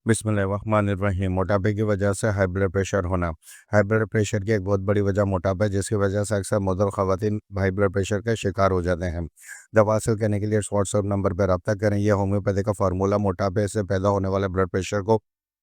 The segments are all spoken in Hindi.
बिस्मिल्लाहिर्रहमानिर्रहीम। मोटापे की वजह से हाई ब्लड प्रेशर होना। हाई ब्लड प्रेशर की एक बहुत बड़ी वजह मोटापा है, जिसकी वजह से अक्सर मर्द और ख़वातीन हाई ब्लड प्रेशर के शिकार हो जाते हैं। दवा हासिल करने के लिए इस व्हाट्सएप नंबर पर रब्ता करें। यह होम्योपैथी का फार्मूला मोटापे से पैदा होने वाले ब्लड प्रेशर को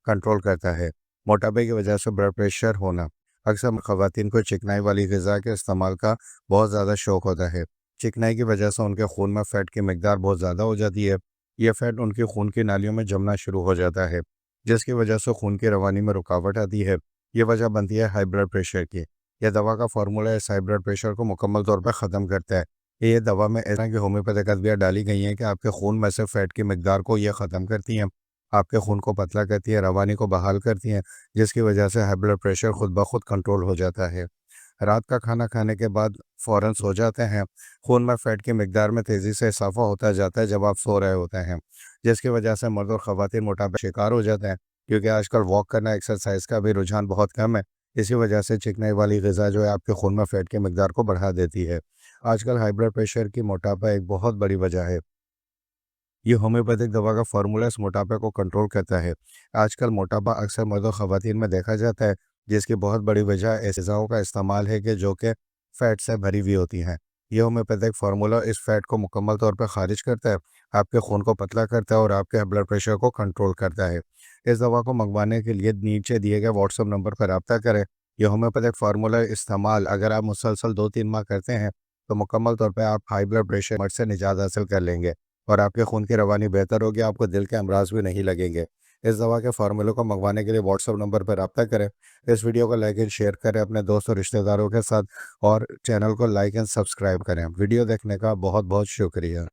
कंट्रोल करता है। मोटापे की वजह से ब्लड प्रेशर होना। अक्सर ख़वातीन को चिकनाई वाली ग़िज़ा के इस्तेमाल का बहुत ज़्यादा शौक़ होता है। चिकनाई की वजह से उनके खून में फ़ैट की मिकदार बहुत ज़्यादा हो जाती है। यह फ़ैट उनकी खून की नालियों में जमना शुरू हो जाता है, जिसकी वजह से खून की रवानी में रुकावट आती है। ये वजह बनती है हाई ब्लड प्रेशर की। यह दवा का फार्मूला इस हाई ब्लड प्रेशर को मुकम्मल तौर पर ख़त्म करता है। ये दवा में इस तरह की होम्योपैथिक अद्वियाँ डाली गई हैं कि आपके खून में से फ़ैट की मिकदार को ये ख़त्म करती हैं, आपके खून को पतला करती है, रवानी को बहाल करती हैं, जिसकी वजह से हाई ब्लड प्रेशर खुद ब खुद कंट्रोल हो जाता है। रात का खाना खाने के बाद फ़ौरन सो जाते हैं, खून में फ़ैट की मिकदार में तेज़ी से इज़ाफ़ा होता जाता है जब आप सो रहे होते हैं, जिसकी वजह से मर्द और ख़वातीन मोटापे का शिकार हो जाते हैं, क्योंकि आजकल वॉक करना, एक्सरसाइज का भी रुझान बहुत कम है। इसी वजह से चिकनाई वाली ग़िज़ा जो है आपके खून में फ़ैट की मिकदार को बढ़ा देती है। आजकल हाई ब्लड प्रेशर की मोटापा एक बहुत बड़ी वजह है। ये होम्योपैथिक दवा का फार्मूला इस मोटापे को कंट्रोल करता है। आजकल मोटापा अक्सर मर्द और ख़वातीन में देखा जाता है, जिसकी बहुत बड़ी वजह ऐसी ग़िज़ाओं का इस्तेमाल है कि जो कि फ़ैट से भरी हुई होती हैं। ये होम्योपैथिक फार्मूला इस फ़ैट को मुकम्मल तौर पर ख़ारिज करता है, आपके खून को पतला करता है और आपके ब्लड प्रेशर को कंट्रोल करता है। इस दवा को मंगवाने के लिए नीचे दिए गए व्हाट्सएप नंबर पर रब्ता करें। ये होम्योपैथिक फार्मूला इस्तेमाल अगर आप मुसलसल 2-3 माह करते हैं, तो मुकम्मल तौर पे आप हाई ब्लड प्रेशर से निजात हासिल कर लेंगे और आपके खून की रवानी बेहतर होगी, आपको दिल के अमराज भी नहीं लगेंगे। इस दवा के फार्मूले को मंगवाने के लिए व्हाट्सएप नंबर पर रब्ता करें। इस वीडियो को लाइक एंड शेयर करें अपने दोस्त और रिश्तेदारों के साथ और चैनल को लाइक एंड सब्सक्राइब करें। वीडियो देखने का बहुत बहुत शुक्रिया।